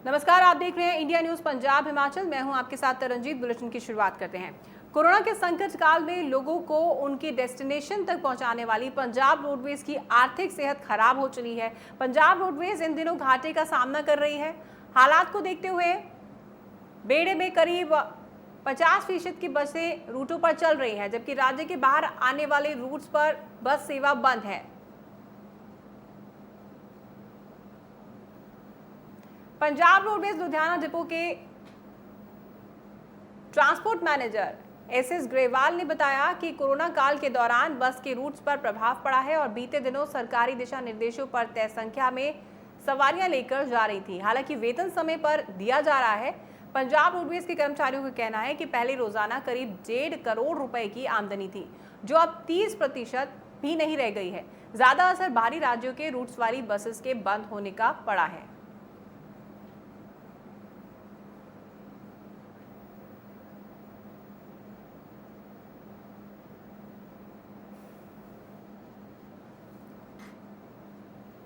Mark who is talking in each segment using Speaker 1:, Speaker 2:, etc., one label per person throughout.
Speaker 1: नमस्कार, आप देख रहे हैं इंडिया न्यूज पंजाब हिमाचल। मैं हूं आपके साथ तरनजीत। बुलेटिन की शुरुआत करते हैं। कोरोना के संकट काल में लोगों को उनकी डेस्टिनेशन तक पहुंचाने वाली पंजाब रोडवेज की आर्थिक सेहत खराब हो चली है। पंजाब रोडवेज इन दिनों घाटे का सामना कर रही है। हालात को देखते हुए बेड़े में करीब 50% की बसें रूटों पर चल रही हैं, जबकि राज्य के बाहर आने वाले रूट्स पर बस सेवा बंद है। पंजाब रोडवेज लुधियाना डिपो के ट्रांसपोर्ट मैनेजर एसएस ग्रेवाल ने बताया कि कोरोना काल के दौरान बस के रूट्स पर प्रभाव पड़ा है और बीते दिनों सरकारी दिशा निर्देशों पर तय संख्या में सवारियां लेकर जा रही थी। हालांकि वेतन समय पर दिया जा रहा है। पंजाब रोडवेज के कर्मचारियों का कहना है कि पहले रोजाना करीब 1.5 करोड़ रुपए की आमदनी थी, जो अब 30% भी नहीं रह गई है। ज्यादा असर बाहरी राज्यों के रूट्स वाली बसेस के बंद होने का पड़ा है।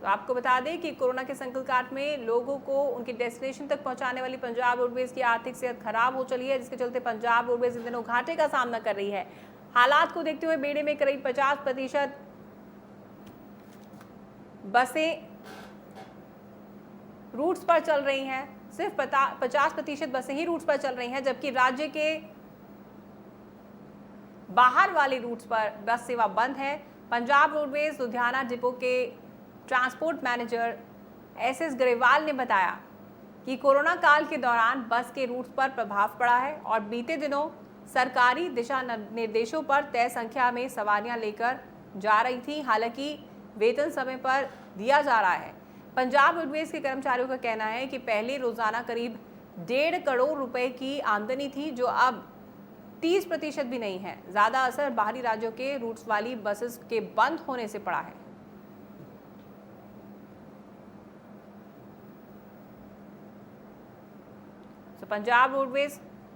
Speaker 1: तो आपको बता दें कि कोरोना के संकट काल में लोगों को उनकी डेस्टिनेशन तक पहुंचाने वाली पंजाब रोडवेज की आर्थिक सेहत खराब हो चली है, जिसके चलते पंजाब रोडवेज इन दिनों घाटे का सामना कर रही है। हालात को देखते हुए बेड़े में करीब 50% बसें रूट्स पर चल रही हैं। सिर्फ 50% बसें ही रूट्स पर चल रही हैं, जबकि राज्य के बाहर वाले रूट्स पर बस सेवा बंद है। पंजाब रोडवेज लुधियाना डिपो के ट्रांसपोर्ट मैनेजर एसएस ग्रेवाल ने बताया कि कोरोना काल के दौरान बस के रूट्स पर प्रभाव पड़ा है और बीते दिनों सरकारी दिशा निर्देशों पर तय संख्या में सवारियां लेकर जा रही थी। हालांकि वेतन समय पर दिया जा रहा है। पंजाब रोडवेज के कर्मचारियों का कहना है कि पहले रोजाना करीब 1.5 करोड़ रुपए की आमदनी थी, जो अब 30% भी नहीं है। ज्यादा असर बाहरी राज्यों के रूट्स वाली बसेस के बंद होने से पड़ा है। पंजाब रोडवेज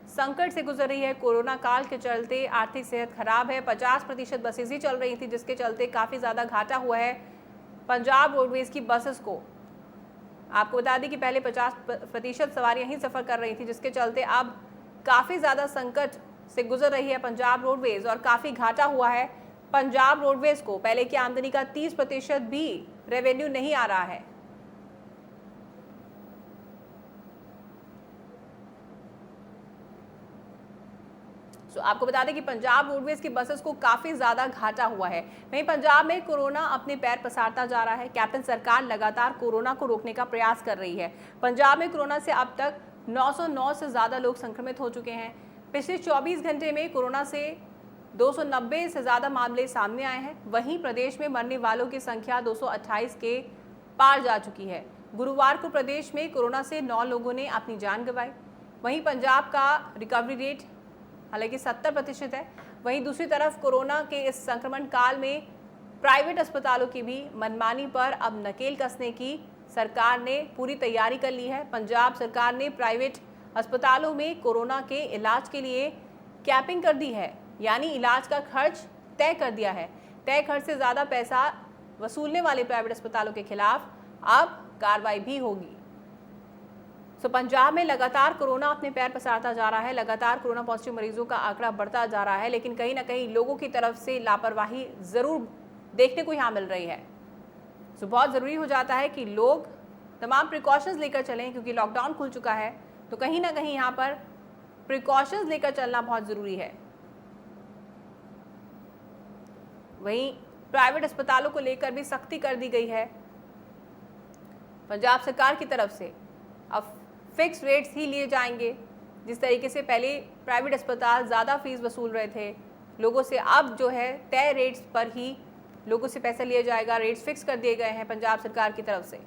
Speaker 1: संकट से गुजर रही है। कोरोना काल के चलते आर्थिक सेहत खराब है। 50% बसेस ही चल रही थी, जिसके चलते काफी ज्यादा घाटा हुआ है पंजाब रोडवेज की बसेस को। आपको बता दें कि पहले 50% सवारियां ही सफर कर रही थी, जिसके चलते अब काफी ज्यादा संकट से गुजर रही है पंजाब रोडवेज और काफी घाटा हुआ है पंजाब रोडवेज को। पहले की आमदनी का 30% भी रेवेन्यू नहीं आ रहा है। तो आपको बता दें कि पंजाब रोडवेज की बसेस को काफी ज्यादा घाटा हुआ है। वहीं पंजाब में कोरोना अपने पैर पसारता जा रहा है। कैप्टन सरकार लगातार कोरोना को रोकने का प्रयास कर रही है। पंजाब में कोरोना से अब तक 909 से ज्यादा लोग संक्रमित हो चुके हैं। पिछले 24 घंटे में कोरोना से 290 से ज्यादा मामले सामने आए हैं। वहीं प्रदेश में मरने वालों की संख्या 228 के पार जा चुकी है। गुरुवार को प्रदेश में कोरोना से 9 लोगों ने अपनी जान गंवाई। वहीं पंजाब का रिकवरी रेट हालांकि 70% है। वहीं दूसरी तरफ कोरोना के इस संक्रमण काल में प्राइवेट अस्पतालों की भी मनमानी पर अब नकेल कसने की सरकार ने पूरी तैयारी कर ली है। पंजाब सरकार ने प्राइवेट अस्पतालों में कोरोना के इलाज के लिए कैपिंग कर दी है, यानी इलाज का खर्च तय कर दिया है। तय खर्च से ज़्यादा पैसा वसूलने वाले प्राइवेट अस्पतालों के खिलाफ अब कार्रवाई भी होगी। तो पंजाब में लगातार कोरोना अपने पैर पसारता जा रहा है। लगातार कोरोना पॉजिटिव मरीजों का आंकड़ा बढ़ता जा रहा है, लेकिन कहीं ना कहीं लोगों की तरफ से लापरवाही जरूर देखने को यहाँ मिल रही है। तो बहुत ज़रूरी हो जाता है कि लोग तमाम प्रिकॉशंस लेकर चलें, क्योंकि लॉकडाउन खुल चुका है। तो कहीं ना कहीं यहाँ पर प्रिकॉशंस लेकर चलना बहुत ज़रूरी है। वहीं प्राइवेट अस्पतालों को लेकर भी सख्ती कर दी गई है पंजाब सरकार की तरफ से। अब फिक्स रेट्स ही लिए जाएंगे। जिस तरीके से पहले प्राइवेट अस्पताल ज़्यादा फीस वसूल रहे थे लोगों से, अब जो है तय रेट्स पर ही लोगों से पैसा लिया जाएगा। रेट्स फिक्स कर दिए गए हैं पंजाब सरकार की तरफ से।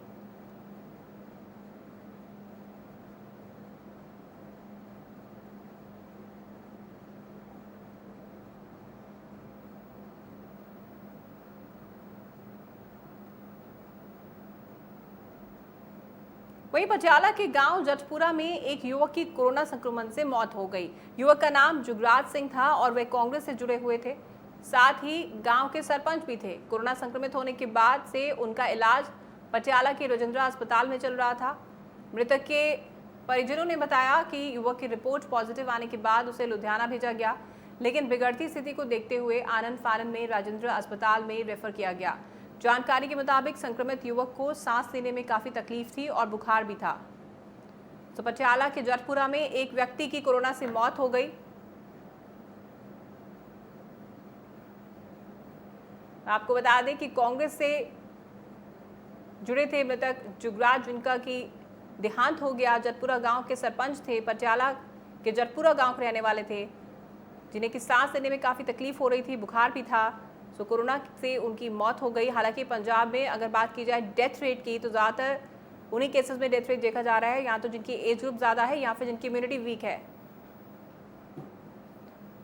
Speaker 1: वहीं पटियाला के गांव जटपुरा में एक युवक की कोरोना संक्रमण से मौत हो गई। युवक का नाम जुगराज सिंह था और वे कांग्रेस से जुड़े हुए थे। साथ ही गांव के सरपंच भी थे। कोरोना संक्रमित होने के बाद से उनका इलाज पटियाला के रोजिंद्रा अस्पताल में चल रहा था। मृतक के परिजनों ने बताया कि युवक की रिपोर्ट पॉजिटिव आने के बाद उसे लुधियाना भेजा गया, लेकिन बिगड़ती स्थिति को देखते हुए आनंद फानन में राजेंद्र अस्पताल में रेफर किया गया। जानकारी के मुताबिक संक्रमित युवक को सांस लेने में काफी तकलीफ थी और बुखार भी था। तो पटियाला के जटपुरा में एक व्यक्ति की कोरोना से मौत हो गई। आपको बता दें कि कांग्रेस से जुड़े थे मृतक जुगराज, जिनका की देहांत हो गया। जटपुरा गांव के सरपंच थे, पटियाला के जटपुरा गांव के रहने वाले थे, जिन्हें की सांस लेने में काफ़ी तकलीफ हो रही थी, बुखार भी था। सो कोरोना से उनकी मौत हो गई। हालांकि पंजाब में अगर बात की जाए डेथ रेट की, तो ज़्यादातर उन्हीं केसेस में डेथ रेट देखा जा रहा है, या तो जिनकी एज ग्रुप ज़्यादा है या फिर जिनकी इम्यूनिटी वीक है।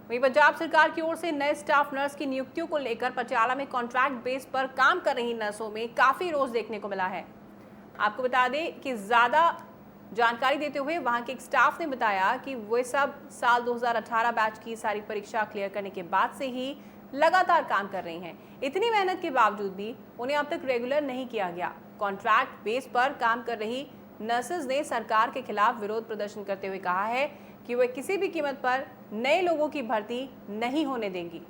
Speaker 1: वहीं पंजाब सरकार की ओर से नए स्टाफ नर्स की नियुक्तियों को लेकर पटियाला में कॉन्ट्रैक्ट बेस पर काम कर रही नर्सों में काफ़ी रोष देखने को मिला है। आपको बता दें कि ज़्यादा जानकारी देते हुए वहां के एक स्टाफ ने बताया कि वे सब साल 2018 बैच की सारी परीक्षा क्लियर करने के बाद से ही लगातार काम कर रही हैं। इतनी मेहनत के बावजूद भी उन्हें अब तक रेगुलर नहीं किया गया। कॉन्ट्रैक्ट बेस पर काम कर रही नर्सेज ने सरकार के खिलाफ विरोध प्रदर्शन करते हुए कहा है कि वे किसी भी कीमत पर नए लोगों की भर्ती नहीं होने देंगी।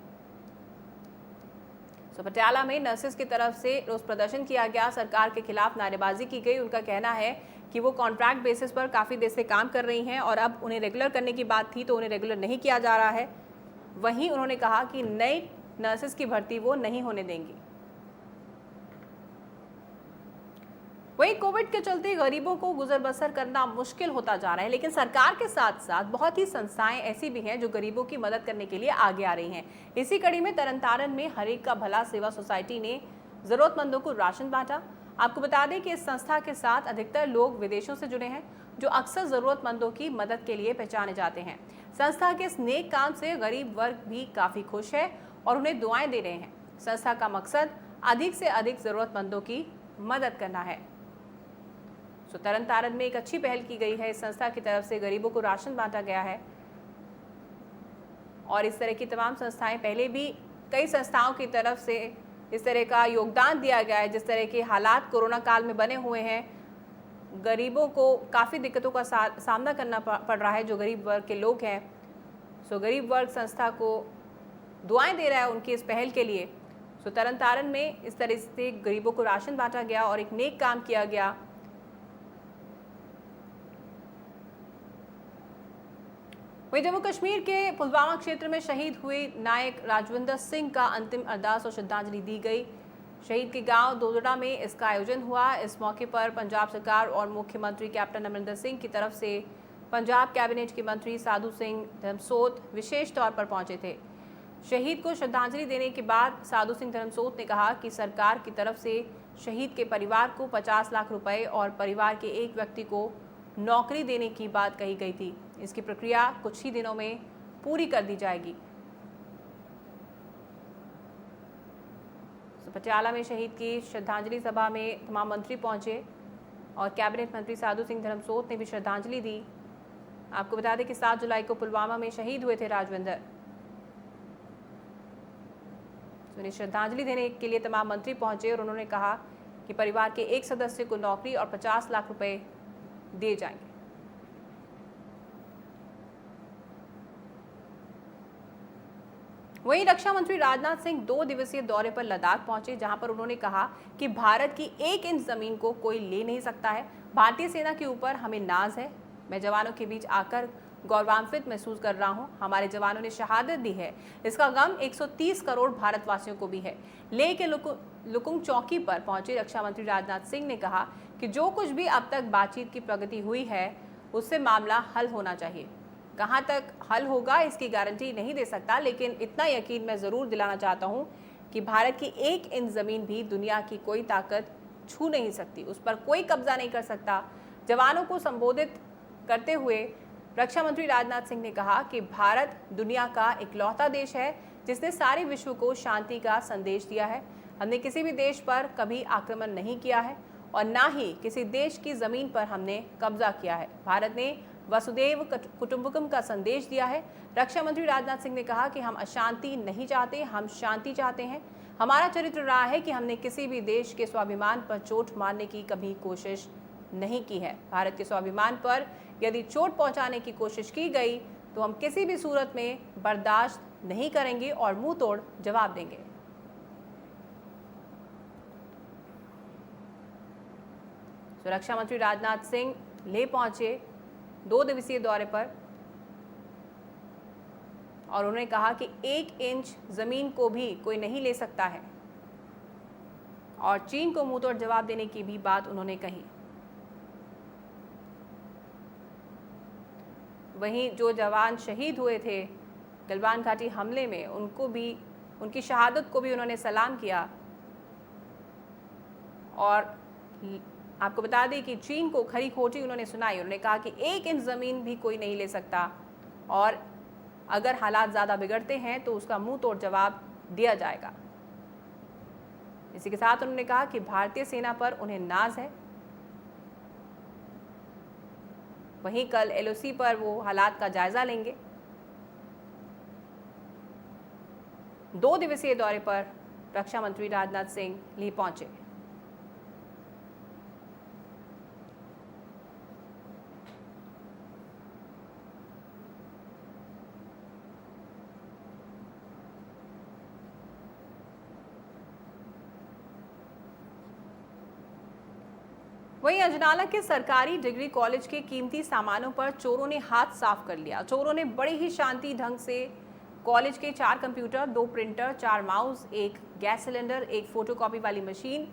Speaker 1: पटियाला में नर्सेज की तरफ से रोष प्रदर्शन किया गया, सरकार के खिलाफ नारेबाजी की गई। उनका कहना है कि वो कॉन्ट्रैक्ट बेसिस पर काफ़ी देर से काम कर रही हैं और अब उन्हें रेगुलर करने की बात थी तो उन्हें रेगुलर नहीं किया जा रहा है। वहीं उन्होंने कहा कि नई नर्सेज की भर्ती वो नहीं होने देंगी। वहीं कोविड के चलते गरीबों को गुजर बसर करना मुश्किल होता जा रहा है, लेकिन सरकार के साथ साथ बहुत ही संस्थाएं ऐसी भी हैं जो गरीबों की मदद करने के लिए आगे आ रही हैं। इसी कड़ी में तरनतारन में हरेक का भला सेवा सोसाइटी ने जरूरतमंदों को राशन बांटा। आपको बता दें कि इस संस्था के साथ अधिकतर लोग विदेशों से जुड़े हैं, जो अक्सर जरूरतमंदों की मदद के लिए पहचाने जाते हैं। संस्था के इस नेक काम से गरीब वर्ग भी काफी खुश है और उन्हें दुआएं दे रहे हैं। संस्था का मकसद अधिक से अधिक जरूरतमंदों की मदद करना है। तो तरनतारन में एक अच्छी पहल की गई है। इस संस्था की तरफ से गरीबों को राशन बांटा गया है और इस तरह की तमाम संस्थाएं पहले भी कई संस्थाओं की तरफ से इस तरह का योगदान दिया गया है। जिस तरह के हालात कोरोना काल में बने हुए हैं, गरीबों को काफ़ी दिक्कतों का सामना करना पड़ रहा है, जो गरीब वर्ग के लोग हैं। सो गरीब वर्ग संस्था को दुआएं दे रहा है उनकी इस पहल के लिए। सो तरनतारन में इस तरह से गरीबों को राशन बांटा गया और एक नेक काम किया गया। वहीं जम्मू कश्मीर के पुलवामा क्षेत्र में शहीद हुए नायक राजविंदर सिंह का अंतिम अरदास और श्रद्धांजलि दी गई। शहीद के गांव दोदड़ा में इसका आयोजन हुआ। इस मौके पर पंजाब सरकार और मुख्यमंत्री कैप्टन अमरिंदर सिंह की तरफ से पंजाब कैबिनेट के मंत्री साधु सिंह धर्मसोत विशेष तौर पर पहुंचे थे। शहीद को श्रद्धांजलि देने के बाद साधु सिंह धर्मसोत ने कहा कि सरकार की तरफ से शहीद के परिवार को 50 लाख रुपए और परिवार के एक व्यक्ति को नौकरी देने की बात कही गई थी। इसकी प्रक्रिया कुछ ही दिनों में पूरी कर दी जाएगी। पटियाला में शहीद की श्रद्धांजलि सभा में तमाम मंत्री पहुंचे और कैबिनेट मंत्री साधु सिंह धर्मसोत ने भी श्रद्धांजलि दी। आपको बता दें कि 7 जुलाई को पुलवामा में शहीद हुए थे राजविंदर। उन्हें श्रद्धांजलि देने के लिए तमाम मंत्री पहुंचे और उन्होंने कहा कि परिवार के एक सदस्य को नौकरी और 50 लाख रुपए दिए जाएंगे। वहीं रक्षा मंत्री राजनाथ सिंह 2 दिवसीय दौरे पर लद्दाख पहुंचे, जहां पर उन्होंने कहा कि भारत की 1 इंच जमीन को कोई ले नहीं सकता है। भारतीय सेना के ऊपर हमें नाज है। मैं जवानों के बीच आकर गौरवान्वित महसूस कर रहा हूं। हमारे जवानों ने शहादत दी है, इसका गम 130 करोड़ भारतवासियों को भी है। लेह के लुकुंग चौकी पर पहुंचे रक्षा मंत्री राजनाथ सिंह ने कहा कि जो कुछ भी अब तक बातचीत की प्रगति हुई है उससे मामला हल होना चाहिए। कहां तक हल होगा इसकी गारंटी नहीं दे सकता, लेकिन इतना यकीन मैं ज़रूर दिलाना चाहता हूं कि भारत की 1 इंच ज़मीन भी दुनिया की कोई ताकत छू नहीं सकती, उस पर कोई कब्जा नहीं कर सकता। जवानों को संबोधित करते हुए रक्षा मंत्री राजनाथ सिंह ने कहा कि भारत दुनिया का इकलौता देश है जिसने सारे विश्व को शांति का संदेश दिया है। हमने किसी भी देश पर कभी आक्रमण नहीं किया है और ना ही किसी देश की ज़मीन पर हमने कब्जा किया है। भारत ने वसुदेव कुटुंबकम का संदेश दिया है। रक्षा मंत्री राजनाथ सिंह ने कहा कि हम अशांति नहीं चाहते, हम शांति चाहते हैं। हमारा चरित्र रहा है कि हमने किसी भी देश के स्वाभिमान पर चोट मारने की कभी कोशिश नहीं की है। भारत के स्वाभिमान पर यदि चोट पहुंचाने की कोशिश की गई तो हम किसी भी सूरत में बर्दाश्त नहीं करेंगे और मुंह तोड़ जवाब देंगे। सुरक्षा मंत्री राजनाथ सिंह लेह पहुंचे 2 दिवसीय दौरे पर और उन्होंने कहा कि 1 इंच जमीन को भी कोई नहीं ले सकता है और चीन को मुंहतोड़ जवाब देने की भी बात उन्होंने कही। वहीं जो जवान शहीद हुए थे गलवान घाटी हमले में, उनको भी, उनकी शहादत को भी उन्होंने सलाम किया। और आपको बता दें कि चीन को खरी खोटी उन्होंने सुनाई। उन्होंने कहा कि 1 इंच ज़मीन भी कोई नहीं ले सकता और अगर हालात ज़्यादा बिगड़ते हैं तो उसका मुंह तोड़ जवाब दिया जाएगा। इसी के साथ उन्होंने कहा कि भारतीय सेना पर उन्हें नाज है। वहीं कल एलओसी पर वो हालात का जायजा लेंगे। 2 दिवसीय दौरे पर रक्षा मंत्री राजनाथ सिंह लेह पहुंचे। वहीं अजनाला के सरकारी डिग्री कॉलेज के कीमती सामानों पर चोरों ने हाथ साफ कर लिया। चोरों ने बड़े ही शांति ढंग से कॉलेज के 4 computer, 2 printer, 4 mouse, 1 gas cylinder, 1 photocopy वाली मशीन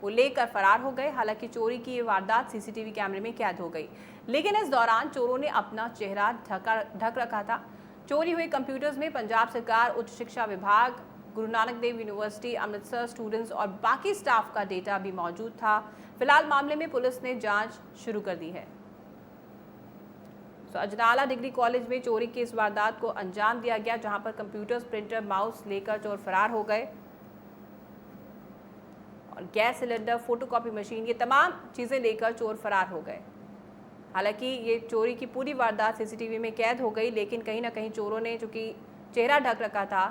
Speaker 1: वो लेकर फरार हो गए। हालांकि चोरी की ये वारदात सीसीटीवी कैमरे में कैद हो गई, लेकिन इस दौरान चोरों ने अपना चेहरा ढक रखा था। चोरी हुए कंप्यूटर्स में पंजाब सरकार उच्च शिक्षा विभाग, गुरु नानक देव यूनिवर्सिटी अमृतसर स्टूडेंट्स और बाकी स्टाफ का डेटा भी मौजूद था। फिलहाल मामले में पुलिस ने जांच शुरू कर दी है। अजनाला डिग्री कॉलेज में चोरी की इस वारदात को अंजाम दिया गया, जहां पर कंप्यूटर्स, प्रिंटर, माउस लेकर चोर फरार हो गए और गैस सिलेंडर, फोटोकॉपी मशीन, ये तमाम चीजें लेकर चोर फरार हो गए। हालांकि ये चोरी की पूरी वारदात सीसीटीवी में कैद हो गई, लेकिन कहीं ना कहीं चोरों ने चूंकि चेहरा ढक रखा था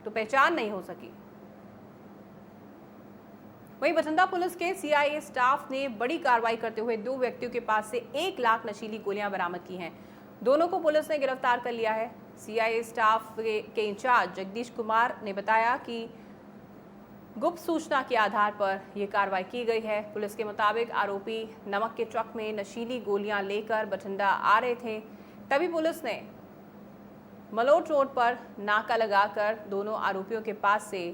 Speaker 1: तो पहचान नहीं हो सकी। वहीं बठिंडा पुलिस के सीआईए स्टाफ ने बड़ी कार्रवाई करते हुए 2 व्यक्तियों के पास से 1 लाख नशीली गोलियां बरामद की हैं। दोनों को पुलिस ने गिरफ्तार कर लिया है। सीआईए स्टाफ के इंचार्ज जगदीश कुमार ने बताया कि गुप्त सूचना के आधार पर यह कार्रवाई की गई है। पुलिस के मुताबिक आरोपी नमक के ट्रक में नशीली गोलियां लेकर बठिंडा आ रहे थे। तभी पुलिस ने मलोट रोड पर नाका लगाकर दोनों आरोपियों के पास से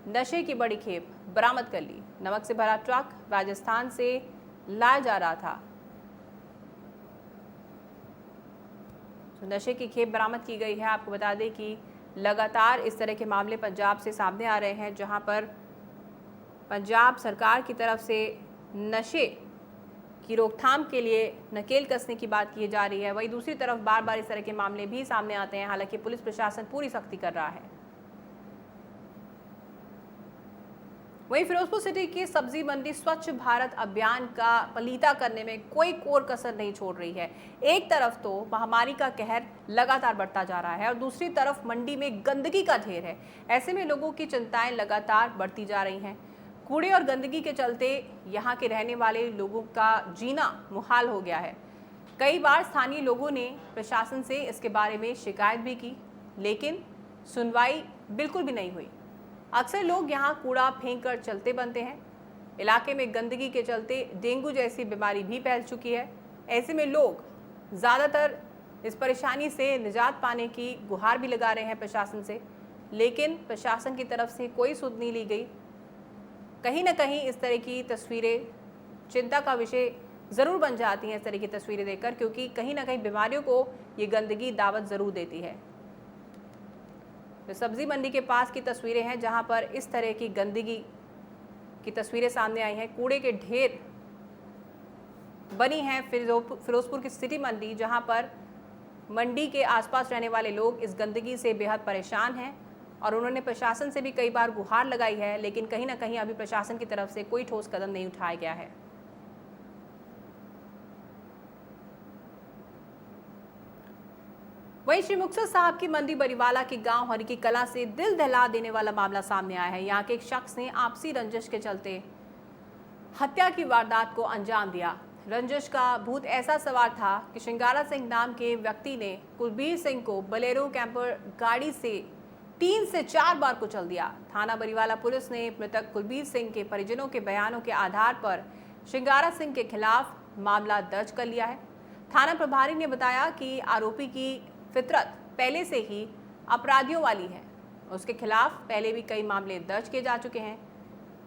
Speaker 1: नशे की बड़ी खेप बरामद कर ली। नमक से भरा ट्रक राजस्थान से लाया जा रहा था। तो नशे की खेप बरामद की गई है। आपको बता दें कि लगातार इस तरह के मामले पंजाब से सामने आ रहे हैं, जहां पर पंजाब सरकार की तरफ से नशे की रोकथाम के लिए नकेल कसने की बात की जा रही है। वहीं दूसरी तरफ बार बार इस तरह के मामले भी सामने आते हैं। हालांकि पुलिस प्रशासन पूरी सख्ती कर रहा है। वहीं फिरोजपुर सिटी की सब्जी मंडी स्वच्छ भारत अभियान का पलीता करने में कोई कोर कसर नहीं छोड़ रही है। एक तरफ तो महामारी का कहर लगातार बढ़ता जा रहा है और दूसरी तरफ मंडी में गंदगी का ढेर है। ऐसे में लोगों की चिंताएं लगातार बढ़ती जा रही हैं। कूड़े और गंदगी के चलते यहाँ के रहने वाले लोगों का जीना मुहाल हो गया है। कई बार स्थानीय लोगों ने प्रशासन से इसके बारे में शिकायत भी की, लेकिन सुनवाई बिल्कुल भी नहीं हुई। अक्सर लोग यहाँ कूड़ा फेंक कर चलते बनते हैं। इलाके में गंदगी के चलते डेंगू जैसी बीमारी भी फैल चुकी है। ऐसे में लोग ज़्यादातर इस परेशानी से निजात पाने की गुहार भी लगा रहे हैं प्रशासन से, लेकिन प्रशासन की तरफ से कोई सुध नहीं ली गई। कहीं ना कहीं इस तरह की तस्वीरें चिंता का विषय ज़रूर बन जाती हैं, इस तरह की तस्वीरें देखकर, क्योंकि कहीं ना कहीं बीमारियों को ये गंदगी दावत ज़रूर देती है। तो सब्जी मंडी के पास की तस्वीरें हैं, जहां पर इस तरह की गंदगी की तस्वीरें सामने आई हैं। कूड़े के ढेर बनी हैं फिरोजपुर की सिटी मंडी, जहां पर मंडी के आसपास रहने वाले लोग इस गंदगी से बेहद परेशान हैं और उन्होंने प्रशासन से भी कई बार गुहार लगाई है, लेकिन कहीं ना कहीं अभी प्रशासन की तरफ से कोई ठोस कदम नहीं उठाया गया है। वहीं श्री मुक्तसर साहब की मंडी बरीवाला के गांव हरी की कला से दिल दहला देने वाला मामला सामने आया है। यहाँ के एक शख्स ने आपसी रंजिश के चलते हत्या की वारदात को अंजाम दिया। रंजिश का भूत ऐसा सवार था कि शिंगारा सिंह नाम के व्यक्ति ने कुलबीर सिंह को बलेरो कैंपर गाड़ी से 3 से 4 बार कुचल दिया। थाना बरीवाला पुलिस ने मृतक कुलबीर सिंह के परिजनों के बयानों के आधार पर शिंगारा सिंह के खिलाफ मामला दर्ज कर लिया है। थाना प्रभारी ने बताया कि आरोपी की फितरत पहले से ही अपराधियों वाली है। उसके खिलाफ पहले भी कई मामले दर्ज किए जा चुके हैं।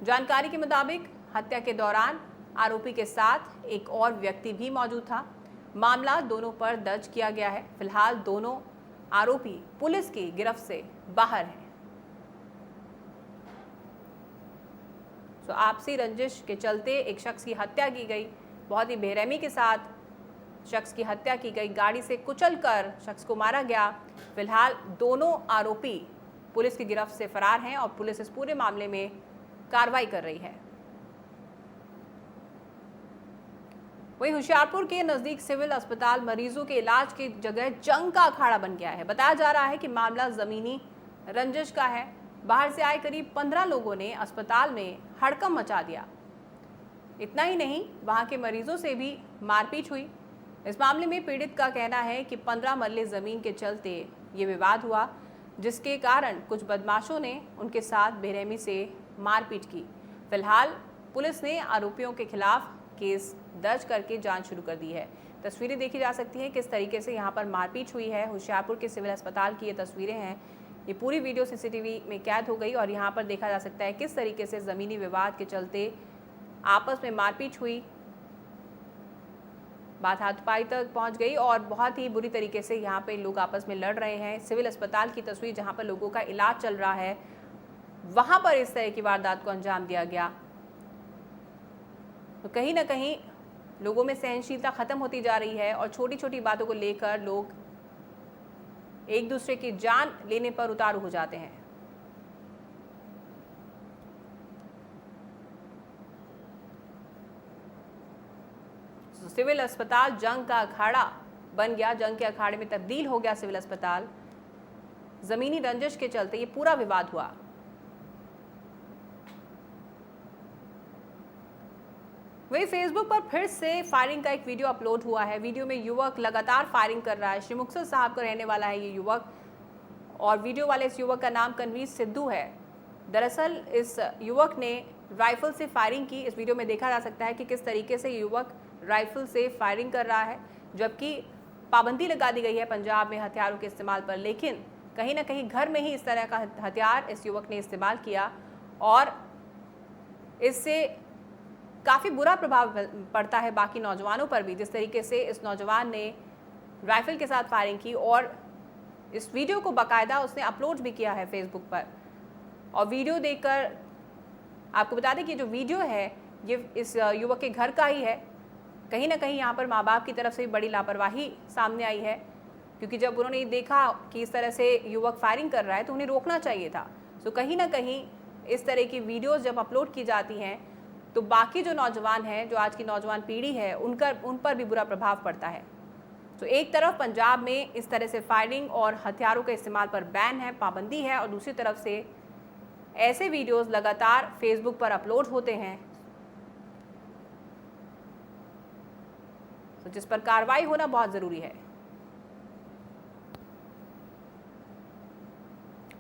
Speaker 1: जानकारी के मुताबिक हत्या के दौरान आरोपी के साथ एक और व्यक्ति भी मौजूद था। मामला दोनों पर दर्ज किया गया है। फिलहाल दोनों आरोपी पुलिस की गिरफ्त से बाहर हैं। तो आपसी रंजिश के चलते एक शख्स की हत्या की गई। बहुत ही बेरहमी के साथ शख्स की हत्या की गई। गाड़ी से कुचलकर शख्स को मारा गया। फिलहाल दोनों आरोपी पुलिस की गिरफ्त से फरार हैं और पुलिस इस पूरे मामले में कार्रवाई कर रही है। वहीं होशियारपुर के नजदीक सिविल अस्पताल मरीजों के इलाज की जगह जंग का अखाड़ा बन गया है। बताया जा रहा है कि मामला जमीनी रंजिश का है। बाहर से आए करीब 15 लोगों ने अस्पताल में हड़कंप मचा दिया। इतना ही नहीं, वहां के मरीजों से भी मारपीट हुई। इस मामले में पीड़ित का कहना है कि 15 मरले जमीन के चलते ये विवाद हुआ, जिसके कारण कुछ बदमाशों ने उनके साथ बेरहमी से मारपीट की। फिलहाल पुलिस ने आरोपियों के खिलाफ केस दर्ज करके जांच शुरू कर दी है। तस्वीरें देखी जा सकती हैं किस तरीके से यहाँ पर मारपीट हुई है। होशियारपुर के सिविल अस्पताल की ये तस्वीरें हैं। ये पूरी वीडियो सीसीटीवी में कैद हो गई और यहाँ पर देखा जा सकता है किस तरीके से ज़मीनी विवाद के चलते आपस में मारपीट हुई, बात हाथापाई तक पहुंच गई और बहुत ही बुरी तरीके से यहाँ पे लोग आपस में लड़ रहे हैं। सिविल अस्पताल की तस्वीर जहाँ पर लोगों का इलाज चल रहा है, वहाँ पर इस तरह की वारदात को अंजाम दिया गया। तो कहीं ना कहीं लोगों में सहनशीलता खत्म होती जा रही है और छोटी छोटी बातों को लेकर लोग एक दूसरे की जान लेने पर उतारू हो जाते हैं। सिविल अस्पताल जंग का अखाड़ा बन गया, जंग के अखाड़े में तब्दील हो गया सिविल अस्पताल। जमीनी रंजिश के चलते ये पूरा विवाद हुआ। वही फेसबुक पर फिर से फायरिंग का एक वीडियो अपलोड हुआ है। वीडियो में युवक लगातार फायरिंग कर रहा है। श्री मुक्तसर साहब का रहने वाला है ये युवक और वीडियो वाले इस युवक का नाम कनवीर सिद्धू है। दरअसल इस युवक ने राइफल से फायरिंग की। इस वीडियो में देखा जा सकता है कि किस तरीके से युवक राइफल से फायरिंग कर रहा है, जबकि पाबंदी लगा दी गई है पंजाब में हथियारों के इस्तेमाल पर। लेकिन कहीं ना कहीं घर में ही इस तरह का हथियार इस युवक ने इस्तेमाल किया और इससे काफ़ी बुरा प्रभाव पड़ता है बाकी नौजवानों पर भी। जिस तरीके से इस नौजवान ने राइफल के साथ फायरिंग की और इस वीडियो को बाकायदा उसने अपलोड भी किया है फेसबुक पर। और वीडियो देखकर आपको बता दें कि जो वीडियो है ये इस युवक के घर का ही है। कहीं ना कहीं यहाँ पर माँ बाप की तरफ से बड़ी लापरवाही सामने आई है, क्योंकि जब उन्होंने देखा कि इस तरह से युवक फायरिंग कर रहा है तो उन्हें रोकना चाहिए था। तो कहीं ना कहीं इस तरह की वीडियोज़ जब अपलोड की जाती हैं तो बाकी जो नौजवान हैं, जो आज की नौजवान पीढ़ी है, उन पर भी बुरा प्रभाव पड़ता है। तो एक तरफ पंजाब में इस तरह से फायरिंग और हथियारों के इस्तेमाल पर बैन है, पाबंदी है, और दूसरी तरफ से ऐसे वीडियोस लगातार फेसबुक पर अपलोड होते हैं तो जिस पर कार्रवाई होना बहुत ज़रूरी है।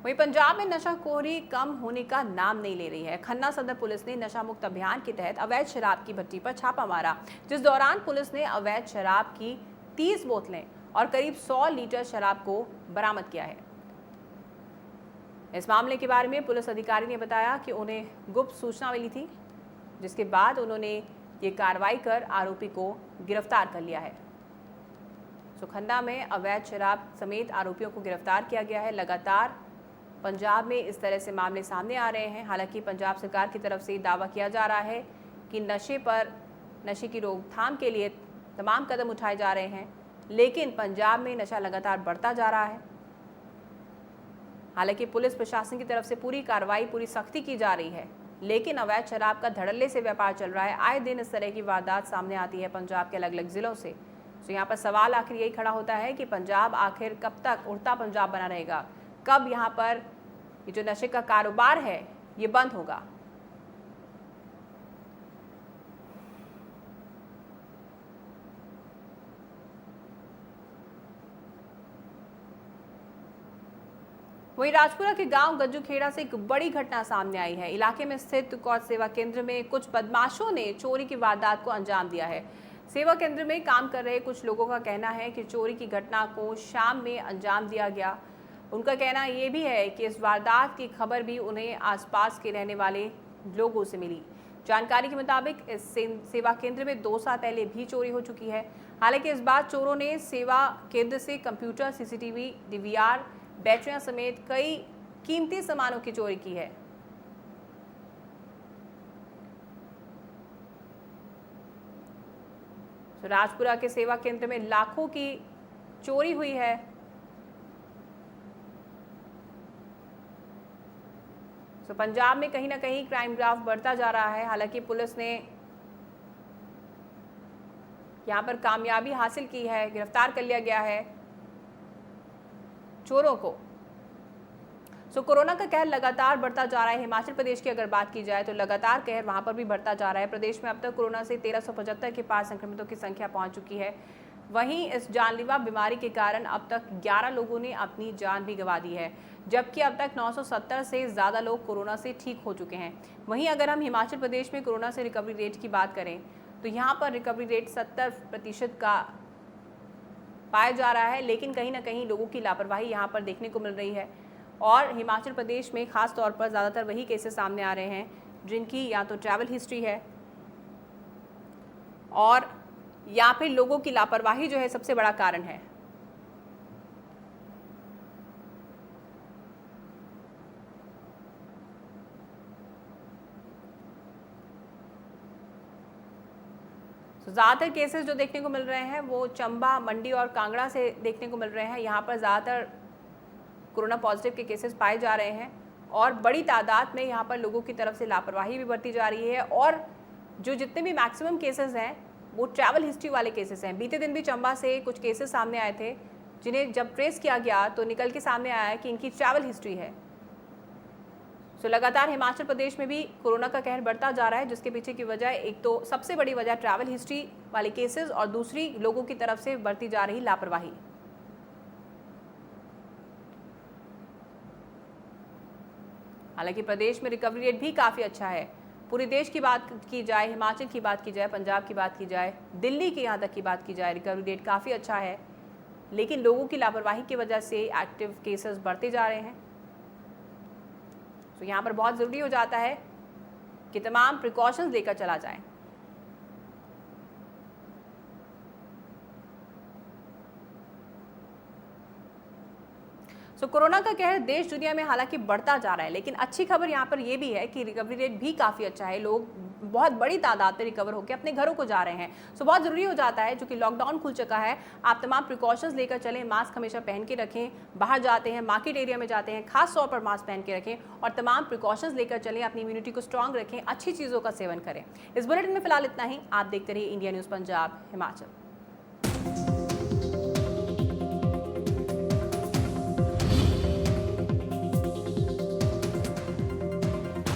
Speaker 1: वहीं पंजाब में नशाखोरी कम होने का नाम नहीं ले रही है। खन्ना सदर पुलिस ने नशा मुक्त अभियान के तहत अवैध शराब की भट्टी पर छापा मारा, जिस दौरान पुलिस ने अवैध शराब की 30 बोतलें और करीब 100 लीटर शराब को बरामद किया है। इस मामले के बारे में पुलिस अधिकारी ने बताया कि उन्हें गुप्त सूचना मिली थी, जिसके बाद उन्होंने ये कार्रवाई कर आरोपी को गिरफ्तार कर लिया है। खन्ना में अवैध शराब समेत आरोपियों को गिरफ्तार किया गया है। लगातार पंजाब में इस तरह से मामले सामने आ रहे हैं। हालांकि पंजाब सरकार की तरफ से दावा किया जा रहा है कि नशे की रोकथाम के लिए तमाम कदम उठाए जा रहे हैं, लेकिन पंजाब में नशा लगातार बढ़ता जा रहा है। हालांकि पुलिस प्रशासन की तरफ से पूरी कार्रवाई, पूरी सख्ती की जा रही है, लेकिन अवैध शराब का धड़ल्ले से व्यापार चल रहा है। आए दिन इस तरह की वारदात सामने आती है पंजाब के अलग अलग ज़िलों से। तो यहाँ पर सवाल आखिर यही खड़ा होता है कि पंजाब आखिर कब तक उड़ता पंजाब बना रहेगा, कब यहाँ पर ये जो नशे का कारोबार है ये बंद होगा। वहीं राजपुरा के गांव गज्जूखेड़ा से एक बड़ी घटना सामने आई है। इलाके में स्थित कौर सेवा केंद्र में कुछ बदमाशों ने चोरी की वारदात को अंजाम दिया है। सेवा केंद्र में काम कर रहे कुछ लोगों का कहना है कि चोरी की घटना को शाम में अंजाम दिया गया। उनका कहना ये भी है कि इस वारदात की खबर भी उन्हें आसपास के रहने वाले लोगों से मिली। जानकारी के मुताबिक इस सेवा केंद्र में 2 साल पहले भी चोरी हो चुकी है। हालांकि इस बार चोरों ने सेवा केंद्र से कंप्यूटर, सीसीटीवी, डीवीआर, बैटरियां समेत कई कीमती सामानों की चोरी की है। तो राजपुरा के सेवा केंद्र में लाखों की चोरी हुई है। तो पंजाब में कहीं ना कहीं क्राइम ग्राफ बढ़ता जा रहा है। हालांकि पुलिस ने यहां पर कामयाबी हासिल की है, गिरफ्तार कर लिया गया है चोरों को। कोरोना का कहर लगातार बढ़ता जा रहा है। हिमाचल प्रदेश की अगर बात की जाए तो लगातार कहर वहां पर भी बढ़ता जा रहा है। प्रदेश में अब तक कोरोना से 1375 के पार संक्रमितों की संख्या पहुंच चुकी है। वहीं इस जानलेवा बीमारी के कारण अब तक 11 लोगों ने अपनी जान भी गंवा दी है, जबकि अब तक 970 से ज़्यादा लोग कोरोना से ठीक हो चुके हैं। वहीं अगर हम हिमाचल प्रदेश में कोरोना से रिकवरी रेट की बात करें तो यहाँ पर रिकवरी रेट 70% का पाया जा रहा है, लेकिन कहीं ना कहीं लोगों की लापरवाही यहाँ पर देखने को मिल रही है। और हिमाचल प्रदेश में खास तौर पर ज़्यादातर वही केसेस सामने आ रहे हैं जिनकी या तो ट्रैवल हिस्ट्री है और या फिर लोगों की लापरवाही जो है सबसे बड़ा कारण है। ज़्यादातर केसेस जो देखने को मिल रहे हैं वो चंबा, मंडी और कांगड़ा से देखने को मिल रहे हैं। यहाँ पर ज़्यादातर कोरोना पॉजिटिव के केसेस पाए जा रहे हैं और बड़ी तादाद में यहाँ पर लोगों की तरफ से लापरवाही भी बढ़ती जा रही है। और जो जितने भी मैक्सिमम केसेस हैं वो ट्रैवल हिस्ट्री वाले केसेस हैं। बीते दिन भी चंबा से कुछ केसेस सामने आए थे जिन्हें जब ट्रेस किया गया तो निकल के सामने आया कि इनकी ट्रैवल हिस्ट्री है। लगातार हिमाचल प्रदेश में भी कोरोना का कहर बढ़ता जा रहा है, जिसके पीछे की वजह एक तो सबसे बड़ी वजह ट्रैवल हिस्ट्री वाले केसेस और दूसरी लोगों की तरफ से बढ़ती जा रही लापरवाही। हालांकि प्रदेश में रिकवरी रेट भी काफ़ी अच्छा है। पूरे देश की बात की जाए, हिमाचल की बात की जाए, पंजाब की बात की जाए, दिल्ली की यहाँ तक की बात की जाए, रिकवरी रेट काफ़ी अच्छा है, लेकिन लोगों की लापरवाही की वजह से एक्टिव केसेस बढ़ते जा रहे हैं। तो यहाँ पर बहुत ज़रूरी हो जाता है कि तमाम प्रिकॉशंस लेकर चला जाए। कोरोना का कहर देश दुनिया में हालांकि बढ़ता जा रहा है, लेकिन अच्छी खबर यहाँ पर यह भी है कि रिकवरी रेट भी काफ़ी अच्छा है। लोग बहुत बड़ी तादाद में रिकवर होकर अपने घरों को जा रहे हैं। बहुत ज़रूरी हो जाता है, चूंकि लॉकडाउन खुल चुका है, आप तमाम प्रिकॉशंस लेकर चलें। मास्क हमेशा पहन के रखें, बाहर जाते हैं, मार्केट एरिया में जाते हैं, खास तौर पर मास्क पहन के रखें और तमाम प्रिकॉशंस लेकर चलें। अपनी इम्यूनिटी को स्ट्रॉन्ग रखें, अच्छी चीज़ों का सेवन करें। इस बुलेटिन में फिलहाल इतना ही। आप देखते रहिए इंडिया न्यूज़ पंजाब हिमाचल।